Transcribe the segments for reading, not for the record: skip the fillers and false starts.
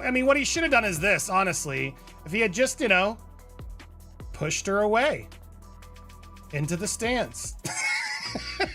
I mean, what he should have done is this, honestly. If he had just, you know, pushed her away into the stands.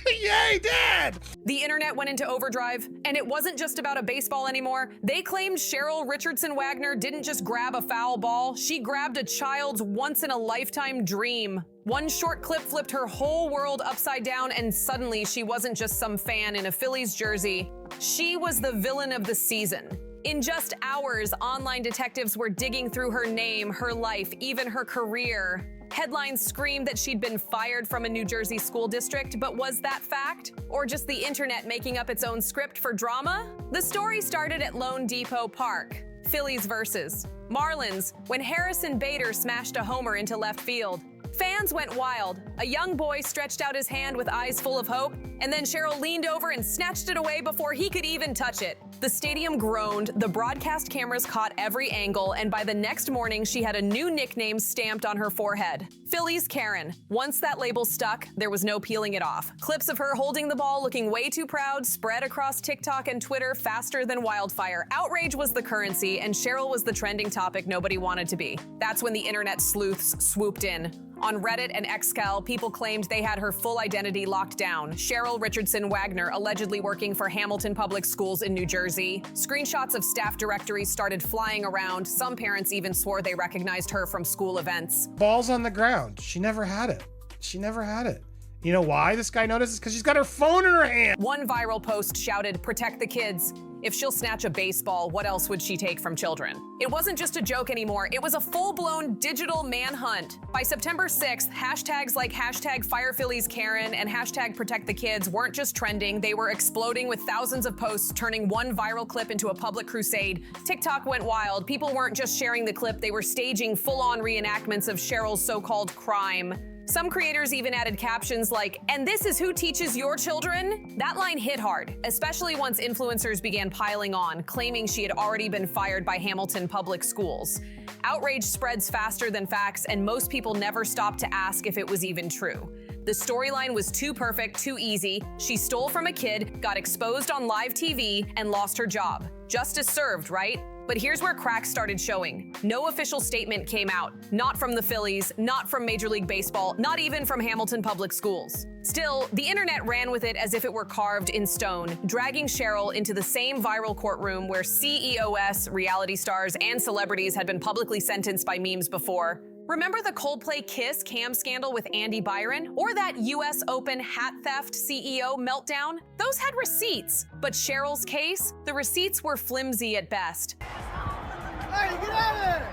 Yay, Dad! The internet went into overdrive, and it wasn't just about a baseball anymore. They claimed Cheryl Richardson Wagner didn't just grab a foul ball, she grabbed a child's once-in-a-lifetime dream. One short clip flipped her whole world upside down, and suddenly she wasn't just some fan in a Phillies jersey. She was the villain of the season. In just hours, online detectives were digging through her name, her life, even her career. Headlines screamed that she'd been fired from a New Jersey school district, but was that fact? Or just the internet making up its own script for drama? The story started at Lone Depot Park. Phillies versus Marlins, when Harrison Bader smashed a homer into left field. Fans went wild. A young boy stretched out his hand with eyes full of hope, and then Cheryl leaned over and snatched it away before he could even touch it. The stadium groaned, the broadcast cameras caught every angle, and by the next morning, she had a new nickname stamped on her forehead. Phillies Karen. Once that label stuck, there was no peeling it off. Clips of her holding the ball looking way too proud spread across TikTok and Twitter faster than wildfire. Outrage was the currency, and Cheryl was the trending topic nobody wanted to be. That's when the internet sleuths swooped in. On Reddit and Xcal, people claimed they had her full identity locked down. Cheryl Richardson Wagner, allegedly working for Hamilton Public Schools in New Jersey. Screenshots of staff directories started flying around. Some parents even swore they recognized her from school events. Ball's on the ground. She never had it. She never had it. You know why this guy notices? Because she's got her phone in her hand. One viral post shouted, "Protect the kids." If she'll snatch a baseball, what else would she take from children? It wasn't just a joke anymore, it was a full-blown digital manhunt. By September 6th, hashtags like #FirePhilliesKaren and #ProtectTheKids weren't just trending, they were exploding with thousands of posts, turning one viral clip into a public crusade. TikTok went wild. People weren't just sharing the clip, they were staging full-on reenactments of Cheryl's so-called crime. Some creators even added captions like, "And this is who teaches your children?" That line hit hard, especially once influencers began piling on, claiming she had already been fired by Hamilton Public Schools. Outrage spreads faster than facts, and most people never stopped to ask if it was even true. The storyline was too perfect, too easy. She stole from a kid, got exposed on live TV, and lost her job. Justice served, right? But here's where cracks started showing. No official statement came out. Not from the Phillies, not from Major League Baseball, not even from Hamilton Public Schools. Still, the internet ran with it as if it were carved in stone, dragging Cheryl into the same viral courtroom where CEOs, reality stars, and celebrities had been publicly sentenced by memes before. Remember the Coldplay Kiss cam scandal with Andy Byron? Or that US Open hat theft CEO meltdown? Those had receipts. But Cheryl's case? The receipts were flimsy at best. Hey, get out of there!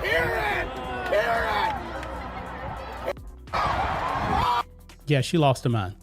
Hear it! Hear it! Yeah, she lost her mind.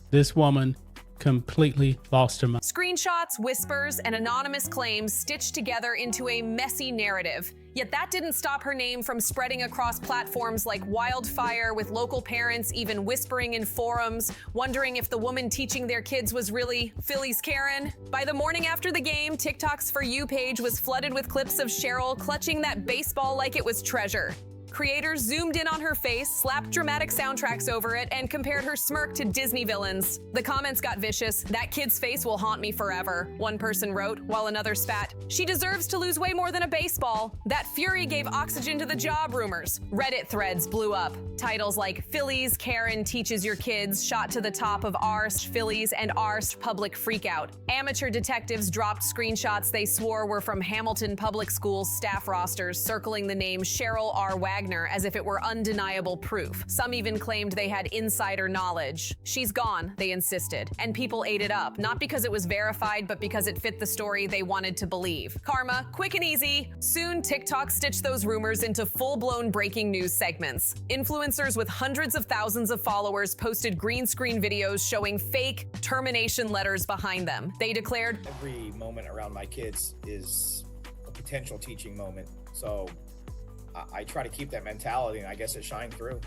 This woman completely lost her mind. Screenshots, whispers, and anonymous claims stitched together into a messy narrative. Yet that didn't stop her name from spreading across platforms like wildfire, with local parents even whispering in forums, wondering if the woman teaching their kids was really Phillies Karen. By the morning after the game, TikTok's For You page was flooded with clips of Cheryl clutching that baseball like it was treasure. Creators zoomed in on her face, slapped dramatic soundtracks over it, and compared her smirk to Disney villains. The comments got vicious. "That kid's face will haunt me forever," one person wrote, while another spat, "She deserves to lose way more than a baseball." That fury gave oxygen to the job rumors. Reddit threads blew up. Titles like "Phillies Karen teaches your kids" shot to the top of Arst Phillies and Arst Public Freakout. Amateur detectives dropped screenshots they swore were from Hamilton Public Schools staff rosters, circling the name Cheryl R. Wagner as if it were undeniable proof. Some even claimed they had insider knowledge. "She's gone," they insisted, and people ate it up, not because it was verified, but because it fit the story they wanted to believe. Karma, quick and easy. Soon, TikTok stitched those rumors into full-blown breaking news segments. Influencers with hundreds of thousands of followers posted green screen videos showing fake termination letters behind them. They declared, "Every moment around my kids is a potential teaching moment, so I try to keep that mentality, and I guess it shined through."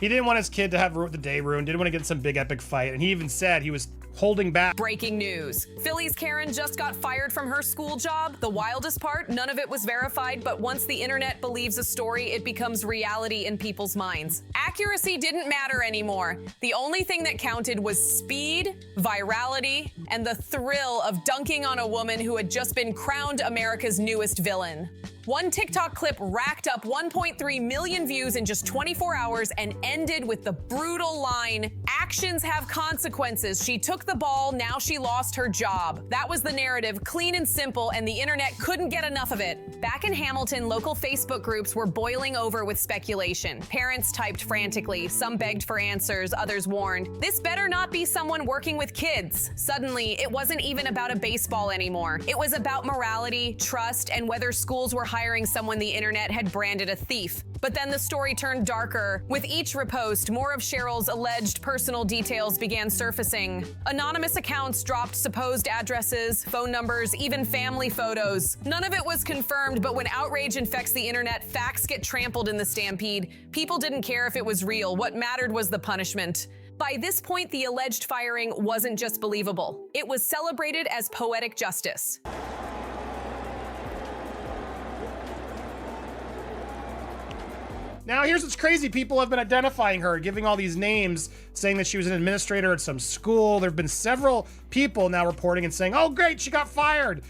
He didn't want his kid to have the day ruined, didn't want to get some big epic fight, and he even said he was holding back. Breaking news. Phillies Karen just got fired from her school job. The wildest part, none of it was verified, but once the internet believes a story, it becomes reality in people's minds. Accuracy didn't matter anymore. The only thing that counted was speed, virality, and the thrill of dunking on a woman who had just been crowned America's newest villain. One TikTok clip racked up 1.3 million views in just 24 hours and ended with the brutal line, "Actions have consequences. She took the ball, now she lost her job." That was the narrative, clean and simple, and the internet couldn't get enough of it. Back in Hamilton, local Facebook groups were boiling over with speculation. Parents typed frantically, some begged for answers, others warned, "This better not be someone working with kids." Suddenly, it wasn't even about a baseball anymore. It was about morality, trust, and whether schools were hiring someone the internet had branded a thief. But then the story turned darker. With each repost, more of Cheryl's alleged personal details began surfacing. Anonymous accounts dropped supposed addresses, phone numbers, even family photos. None of it was confirmed, but when outrage infects the internet, facts get trampled in the stampede. People didn't care if it was real. What mattered was the punishment. By this point, the alleged firing wasn't just believable. It was celebrated as poetic justice. Now, here's what's crazy. People have been identifying her, giving all these names, saying that she was an administrator at some school. There have been several people now reporting and saying, oh, great, she got fired.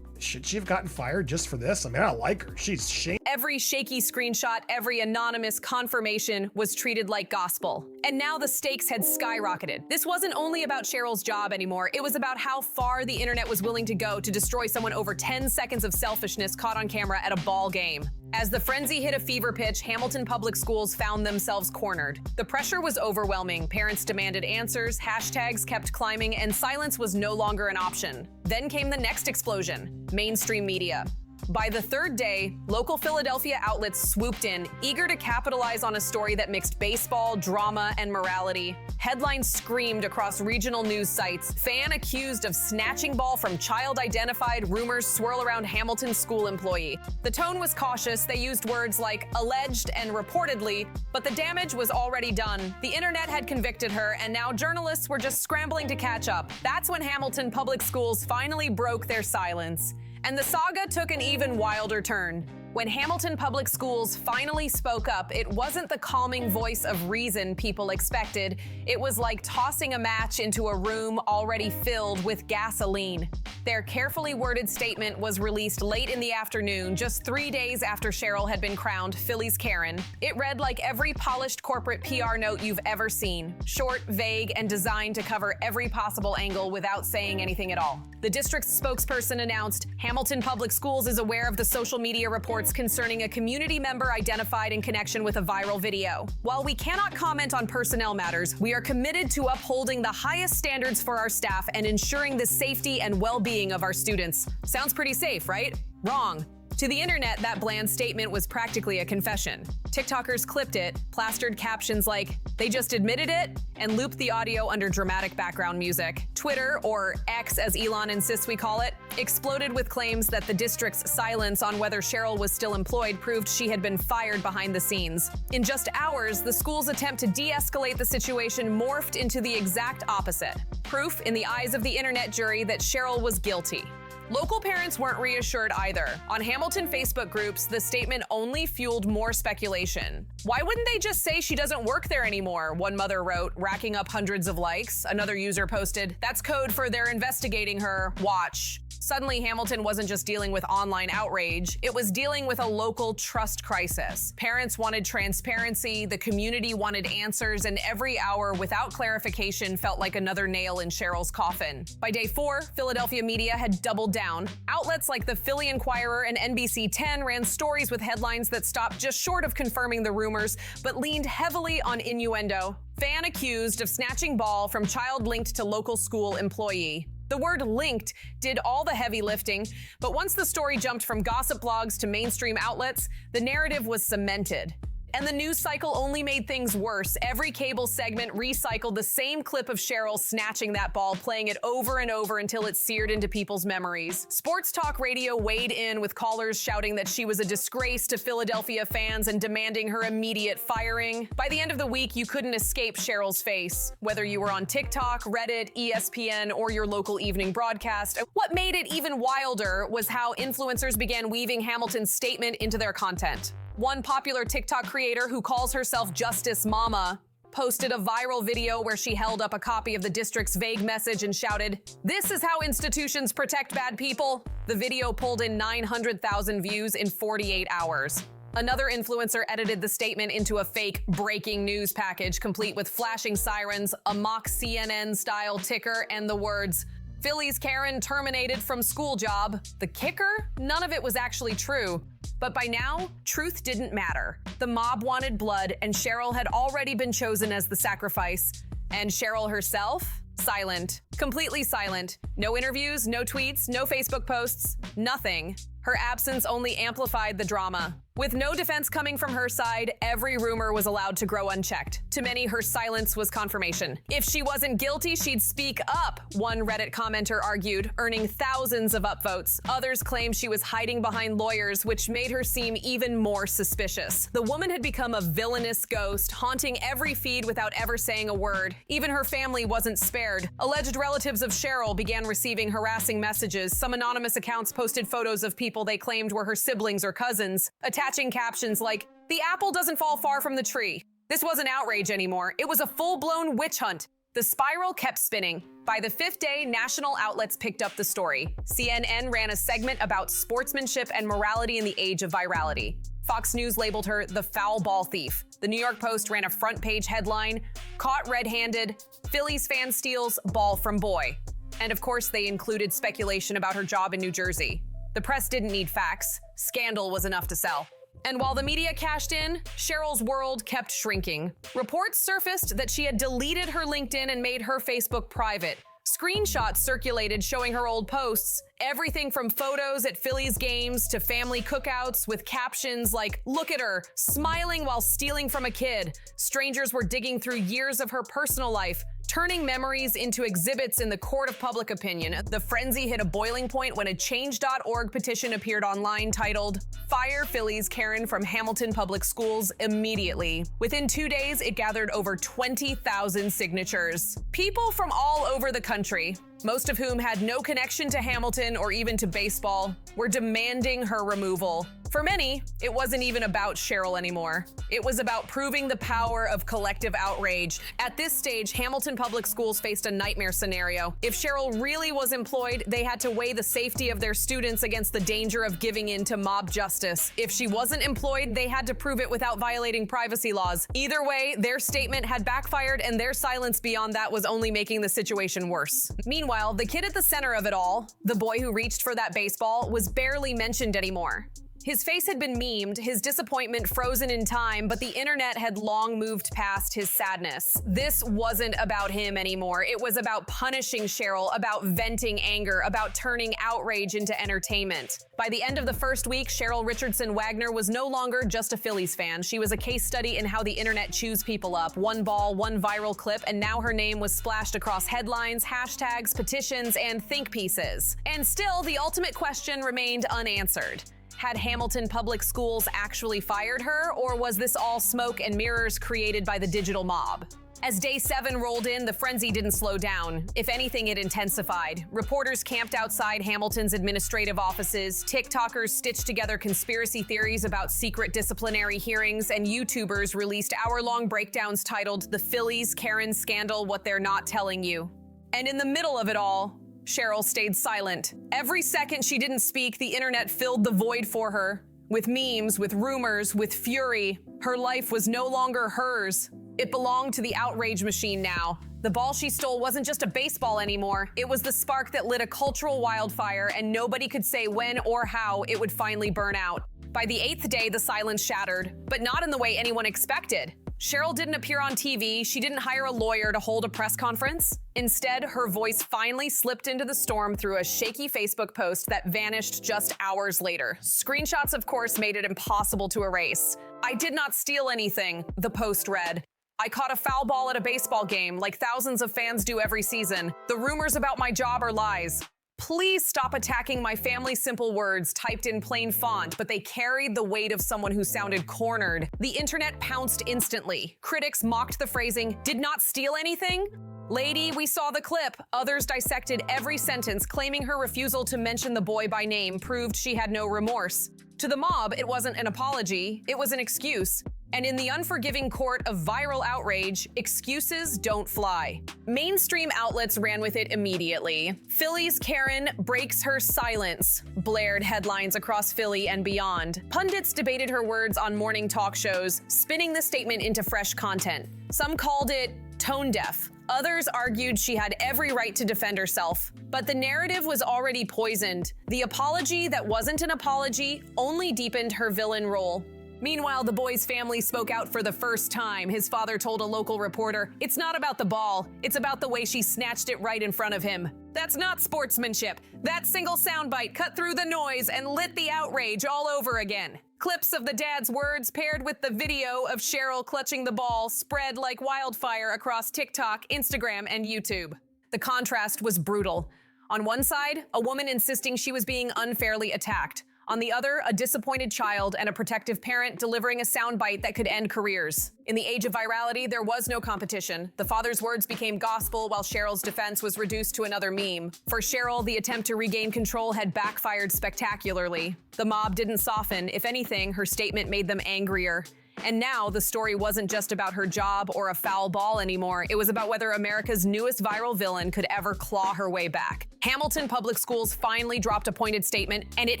Should she have gotten fired just for this? I mean, I don't like her. She's shady. Every shaky screenshot, every anonymous confirmation was treated like gospel. And now the stakes had skyrocketed. This wasn't only about Cheryl's job anymore. It was about how far the internet was willing to go to destroy someone over 10 seconds of selfishness caught on camera at a ball game. As the frenzy hit a fever pitch, Hamilton Public Schools found themselves cornered. The pressure was overwhelming. Parents demanded answers, hashtags kept climbing, and silence was no longer an option. Then came the next explosion: mainstream media. By the third day, local Philadelphia outlets swooped in, eager to capitalize on a story that mixed baseball, drama, and morality. Headlines screamed across regional news sites, "Fan accused of snatching ball from child identified, rumors swirl around Hamilton school employee." The tone was cautious. They used words like alleged and reportedly, but the damage was already done. The internet had convicted her, and now journalists were just scrambling to catch up. That's when Hamilton Public Schools finally broke their silence. And the saga took an even wilder turn. When Hamilton Public Schools finally spoke up, it wasn't the calming voice of reason people expected. It was like tossing a match into a room already filled with gasoline. Their carefully worded statement was released late in the afternoon, just 3 days after Cheryl had been crowned Phillies Karen. It read like every polished corporate PR note you've ever seen. Short, vague, and designed to cover every possible angle without saying anything at all. The district's spokesperson announced, Hamilton Public Schools is aware of the social media reports concerning a community member identified in connection with a viral video. While we cannot comment on personnel matters, we are committed to upholding the highest standards for our staff and ensuring the safety and well-being of our students. Sounds pretty safe, right? Wrong. To the internet, that bland statement was practically a confession. TikTokers clipped it, plastered captions like, "They just admitted it," and looped the audio under dramatic background music. Twitter, or X as Elon insists we call it, exploded with claims that the district's silence on whether Cheryl was still employed proved she had been fired behind the scenes. In just hours, the school's attempt to de-escalate the situation morphed into the exact opposite. Proof in the eyes of the internet jury that Cheryl was guilty. Local parents weren't reassured either. On Hamilton Facebook groups, the statement only fueled more speculation. Why wouldn't they just say she doesn't work there anymore? One mother wrote, racking up hundreds of likes. Another user posted, "That's code for they're investigating her. Watch." Suddenly, Hamilton wasn't just dealing with online outrage, it was dealing with a local trust crisis. Parents wanted transparency, the community wanted answers, and every hour without clarification felt like another nail in Cheryl's coffin. By day 4, Philadelphia media had doubled down. Outlets like the Philly Inquirer and NBC 10 ran stories with headlines that stopped just short of confirming the rumors, but leaned heavily on innuendo. Fan accused of snatching ball from child linked to local school employee. The word linked did all the heavy lifting, but once the story jumped from gossip blogs to mainstream outlets, the narrative was cemented. And the news cycle only made things worse. Every cable segment recycled the same clip of Cheryl snatching that ball, playing it over and over until it seared into people's memories. Sports talk radio weighed in with callers shouting that she was a disgrace to Philadelphia fans and demanding her immediate firing. By the end of the week, you couldn't escape Cheryl's face, whether you were on TikTok, Reddit, ESPN, or your local evening broadcast. What made it even wilder was how influencers began weaving Hamilton's statement into their content. One popular TikTok creator who calls herself Justice Mama posted a viral video where she held up a copy of the district's vague message and shouted, "This is how institutions protect bad people." The video pulled in 900,000 views in 48 hours. Another influencer edited the statement into a fake breaking news package, complete with flashing sirens, a mock CNN-style ticker, and the words, "Phillies Karen terminated from school job." The kicker? None of it was actually true. But by now, truth didn't matter. The mob wanted blood, and Cheryl had already been chosen as the sacrifice. And Cheryl herself? Silent. Completely silent. No interviews, no tweets, no Facebook posts, nothing. Her absence only amplified the drama. With no defense coming from her side, every rumor was allowed to grow unchecked. To many, her silence was confirmation. If she wasn't guilty, she'd speak up, one Reddit commenter argued, earning thousands of upvotes. Others claimed she was hiding behind lawyers, which made her seem even more suspicious. The woman had become a villainous ghost, haunting every feed without ever saying a word. Even her family wasn't spared. Alleged relatives of Cheryl began receiving harassing messages. Some anonymous accounts posted photos of people they claimed were her siblings or cousins, attaching captions like, "The apple doesn't fall far from the tree." This wasn't outrage anymore. It was a full-blown witch hunt. The spiral kept spinning. By the fifth day, national outlets picked up the story. CNN ran a segment about sportsmanship and morality in the age of virality. Fox News labeled her the foul ball thief. The New York Post ran a front-page headline, "Caught red-handed, Phillies fan steals ball from boy." And of course, they included speculation about her job in New Jersey. The press didn't need facts. Scandal was enough to sell. And while the media cashed in, Cheryl's world kept shrinking. Reports surfaced that she had deleted her LinkedIn and made her Facebook private. Screenshots circulated showing her old posts, everything from photos at Phillies games to family cookouts with captions like, "Look at her, smiling while stealing from a kid." Strangers were digging through years of her personal life, turning memories into exhibits in the court of public opinion. The frenzy hit a boiling point when a Change.org petition appeared online titled, "Fire Phillies Karen from Hamilton Public Schools immediately." Within 2 days, it gathered over 20,000 signatures. People from all over the country, most of whom had no connection to Hamilton or even to baseball, were demanding her removal. For many, it wasn't even about Cheryl anymore. It was about proving the power of collective outrage. At this stage, Hamilton Public Schools faced a nightmare scenario. If Cheryl really was employed, they had to weigh the safety of their students against the danger of giving in to mob justice. If she wasn't employed, they had to prove it without violating privacy laws. Either way, their statement had backfired, and their silence beyond that was only making the situation worse. Meanwhile, the kid at the center of it all, the boy who reached for that baseball, was barely mentioned anymore. His face had been memed, his disappointment frozen in time, but the internet had long moved past his sadness. This wasn't about him anymore. It was about punishing Cheryl, about venting anger, about turning outrage into entertainment. By the end of the first week, Cheryl Richardson Wagner was no longer just a Phillies fan. She was a case study in how the internet chews people up. One ball, one viral clip, and now her name was splashed across headlines, hashtags, petitions, and think pieces. And still, the ultimate question remained unanswered. Had Hamilton Public Schools actually fired her, or was this all smoke and mirrors created by the digital mob? As day 7 rolled in, the frenzy didn't slow down. If anything, it intensified. Reporters camped outside Hamilton's administrative offices, TikTokers stitched together conspiracy theories about secret disciplinary hearings, and YouTubers released hour-long breakdowns titled "The Phillies Karen Scandal: What They're Not Telling You." And in the middle of it all, Cheryl stayed silent. Every second she didn't speak, the internet filled the void for her. With memes, with rumors, with fury. Her life was no longer hers. It belonged to the outrage machine now. The ball she stole wasn't just a baseball anymore. It was the spark that lit a cultural wildfire, and nobody could say when or how it would finally burn out. By the 8th day, the silence shattered, but not in the way anyone expected. Cheryl didn't appear on TV, she didn't hire a lawyer to hold a press conference. Instead, her voice finally slipped into the storm through a shaky Facebook post that vanished just hours later. Screenshots, of course, made it impossible to erase. "I did not steal anything," the post read. "I caught a foul ball at a baseball game, like thousands of fans do every season. The rumors about my job are lies. Please stop attacking my family's simple words typed in plain font, but they carried the weight of someone who sounded cornered." The internet pounced instantly. Critics mocked the phrasing, "Did not steal anything?" "Lady, we saw the clip." Others dissected every sentence, claiming her refusal to mention the boy by name proved she had no remorse. To the mob, it wasn't an apology, it was an excuse. And in the unforgiving court of viral outrage, excuses don't fly. Mainstream outlets ran with it immediately. "Phillies Karen breaks her silence," blared headlines across Philly and beyond. Pundits debated her words on morning talk shows, spinning the statement into fresh content. Some called it tone deaf. Others argued she had every right to defend herself. But the narrative was already poisoned. The apology that wasn't an apology only deepened her villain role. Meanwhile, the boy's family spoke out for the first time. His father told a local reporter, "It's not about the ball, it's about the way she snatched it right in front of him." That's not sportsmanship. That single soundbite cut through the noise and lit the outrage all over again. Clips of the dad's words paired with the video of Cheryl clutching the ball spread like wildfire across TikTok, Instagram, and YouTube. The contrast was brutal. On one side, a woman insisting she was being unfairly attacked. On the other, a disappointed child and a protective parent delivering a soundbite that could end careers. In the age of virality, there was no competition. The father's words became gospel while Cheryl's defense was reduced to another meme. For Cheryl, the attempt to regain control had backfired spectacularly. The mob didn't soften. If anything, her statement made them angrier. And now the story wasn't just about her job or a foul ball anymore. It was about whether America's newest viral villain could ever claw her way back. Hamilton Public Schools finally dropped a pointed statement, and it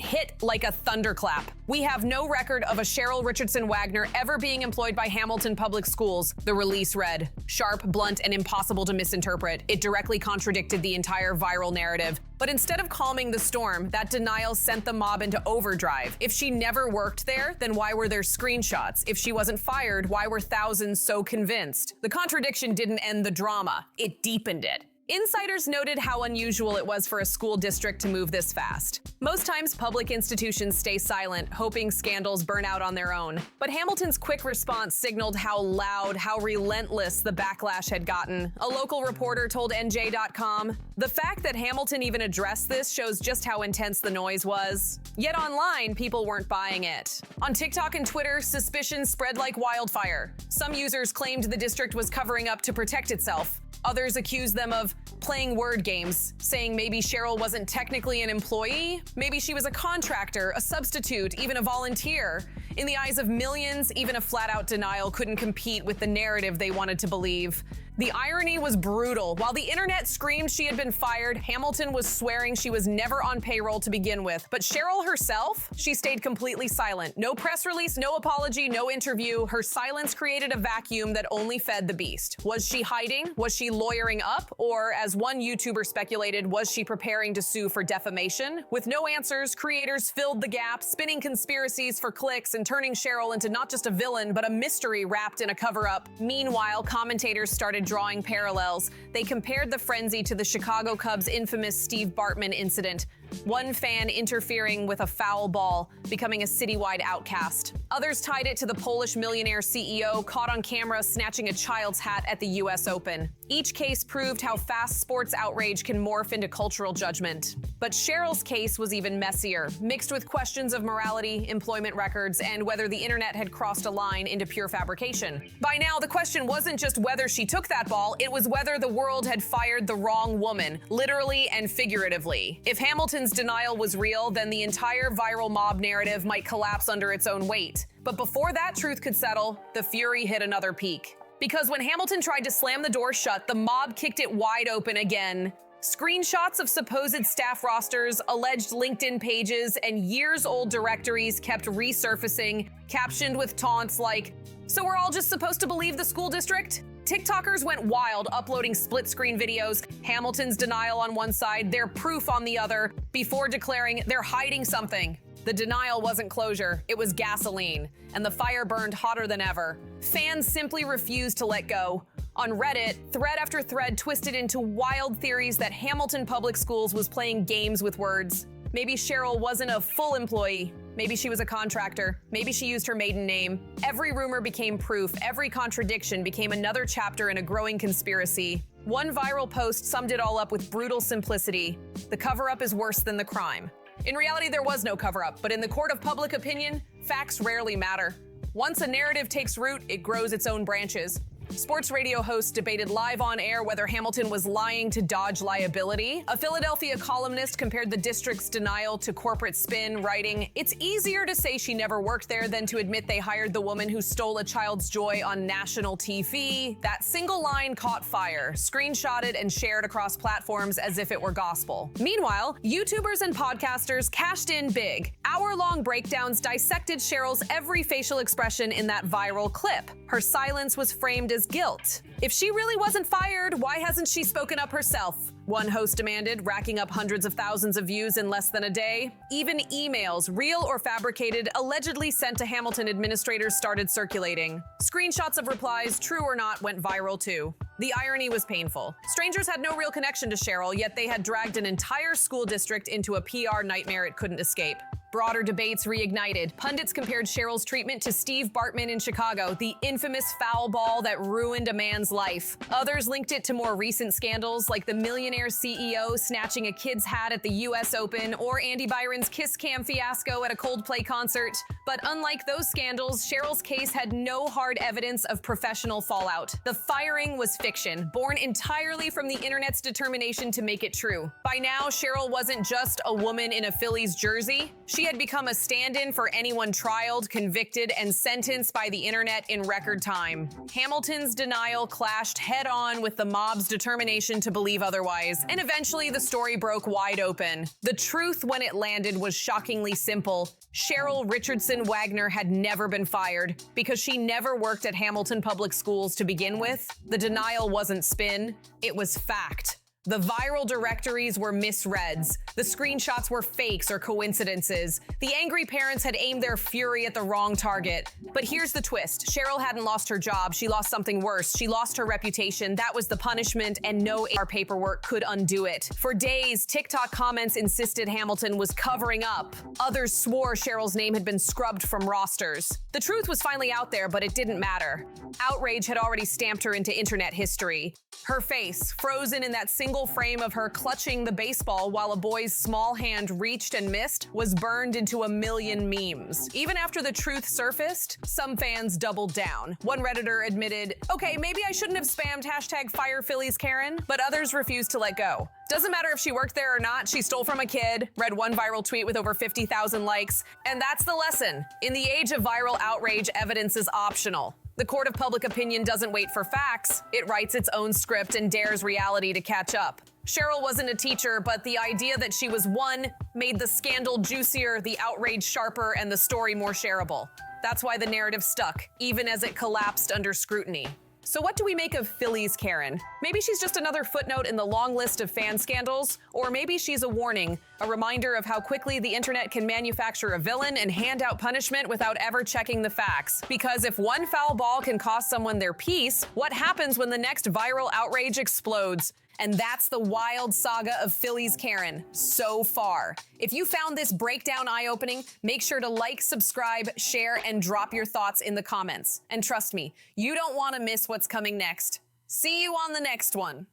hit like a thunderclap. "We have no record of a Cheryl Richardson Wagner ever being employed by Hamilton Public Schools," the release read. Sharp, blunt, and impossible to misinterpret, it directly contradicted the entire viral narrative. But instead of calming the storm, that denial sent the mob into overdrive. If she never worked there, then why were there screenshots? If she wasn't fired, why were thousands so convinced? The contradiction didn't end the drama, it deepened it. Insiders noted how unusual it was for a school district to move this fast. Most times, public institutions stay silent, hoping scandals burn out on their own. But Hamilton's quick response signaled how loud, how relentless the backlash had gotten. A local reporter told NJ.com, "The fact that Hamilton even addressed this shows just how intense the noise was." Yet online, people weren't buying it. On TikTok and Twitter, suspicion spread like wildfire. Some users claimed the district was covering up to protect itself. Others accused them of playing word games, saying maybe Cheryl wasn't technically an employee, maybe she was a contractor, a substitute, even a volunteer. In the eyes of millions, even a flat-out denial couldn't compete with the narrative they wanted to believe. The irony was brutal. While the internet screamed she had been fired, Hamilton was swearing she was never on payroll to begin with. But Cheryl herself, she stayed completely silent. No press release, no apology, no interview. Her silence created a vacuum that only fed the beast. Was she hiding? Was she lawyering up? Or, as one YouTuber speculated, was she preparing to sue for defamation? With no answers, creators filled the gap, spinning conspiracies for clicks and turning Cheryl into not just a villain, but a mystery wrapped in a cover-up. Meanwhile, commentators started drawing parallels. They compared the frenzy to the Chicago Cubs' infamous Steve Bartman incident. One fan interfering with a foul ball, becoming a citywide outcast. Others tied it to the Polish millionaire CEO caught on camera snatching a child's hat at the US Open. Each case proved how fast sports outrage can morph into cultural judgment. But Cheryl's case was even messier, mixed with questions of morality, employment records, and whether the internet had crossed a line into pure fabrication. By now, the question wasn't just whether she took that ball, it was whether the world had fired the wrong woman, literally and figuratively. If Hamilton's denial was real, then the entire viral mob narrative might collapse under its own weight. But before that truth could settle, the fury hit another peak. Because when Hamilton tried to slam the door shut, the mob kicked it wide open again. Screenshots of supposed staff rosters, alleged LinkedIn pages, and years-old directories kept resurfacing, captioned with taunts like, "So we're all just supposed to believe the school district?" TikTokers went wild, uploading split-screen videos, Hamilton's denial on one side, their proof on the other, before declaring they're hiding something. The denial wasn't closure, it was gasoline, and the fire burned hotter than ever. Fans simply refused to let go. On Reddit, thread after thread twisted into wild theories that Hamilton Public Schools was playing games with words. Maybe Cheryl wasn't a full employee. Maybe she was a contractor. Maybe she used her maiden name. Every rumor became proof. Every contradiction became another chapter in a growing conspiracy. One viral post summed it all up with brutal simplicity. The cover-up is worse than the crime. In reality, there was no cover-up, but in the court of public opinion, facts rarely matter. Once a narrative takes root, it grows its own branches. Sports radio hosts debated live on air whether Hamilton was lying to dodge liability. A Philadelphia columnist compared the district's denial to corporate spin, writing, "It's easier to say she never worked there than to admit they hired the woman who stole a child's joy on national TV." That single line caught fire, screenshotted and shared across platforms as if it were gospel. Meanwhile, YouTubers and podcasters cashed in big. Hour-long breakdowns dissected Cheryl's every facial expression in that viral clip. Her silence was framed as guilt. If she really wasn't fired, why hasn't she spoken up herself? One host demanded, racking up hundreds of thousands of views in less than a day. Even emails, real or fabricated, allegedly sent to Hamilton administrators started circulating. Screenshots of replies, true or not, went viral too. The irony was painful. Strangers had no real connection to Cheryl, yet they had dragged an entire school district into a PR nightmare it couldn't escape. Broader debates reignited. Pundits compared Cheryl's treatment to Steve Bartman in Chicago, the infamous foul ball that ruined a man's life. Others linked it to more recent scandals, like the millionaire CEO snatching a kid's hat at the US Open, or Andy Byron's kiss cam fiasco at a Coldplay concert. But unlike those scandals, Cheryl's case had no hard evidence of professional fallout. The firing was fiction, born entirely from the internet's determination to make it true. By now, Cheryl wasn't just a woman in a Phillies jersey. She had become a stand-in for anyone trialed, convicted, and sentenced by the internet in record time. Hamilton's denial clashed head-on with the mob's determination to believe otherwise, and eventually the story broke wide open. The truth when it landed was shockingly simple. Cheryl Richardson Wagner had never been fired because she never worked at Hamilton Public Schools to begin with. The denial wasn't spin, it was fact. The viral directories were misreads. The screenshots were fakes or coincidences. The angry parents had aimed their fury at the wrong target. But here's the twist. Cheryl hadn't lost her job. She lost something worse. She lost her reputation. That was the punishment, and no HR paperwork could undo it. For days, TikTok comments insisted Hamilton was covering up. Others swore Cheryl's name had been scrubbed from rosters. The truth was finally out there, but it didn't matter. Outrage had already stamped her into internet history. Her face, frozen in that single frame of her clutching the baseball while a boy's small hand reached and missed, was burned into a million memes. Even after the truth surfaced, some fans doubled down. One Redditor admitted, okay, maybe I shouldn't have spammed #FirePhilliesKaren, but others refused to let go. Doesn't matter if she worked there or not, she stole from a kid, read one viral tweet with over 50,000 likes, and that's the lesson. In the age of viral outrage, evidence is optional. The court of public opinion doesn't wait for facts, it writes its own script and dares reality to catch up. Cheryl wasn't a teacher, but the idea that she was one made the scandal juicier, the outrage sharper, and the story more shareable. That's why the narrative stuck, even as it collapsed under scrutiny. So what do we make of Phillies Karen? Maybe she's just another footnote in the long list of fan scandals, or maybe she's a warning, a reminder of how quickly the internet can manufacture a villain and hand out punishment without ever checking the facts. Because if one foul ball can cost someone their peace, what happens when the next viral outrage explodes? And that's the wild saga of Phillies Karen so far. If you found this breakdown eye-opening, make sure to like, subscribe, share, and drop your thoughts in the comments. And trust me, you don't want to miss what's coming next. See you on the next one.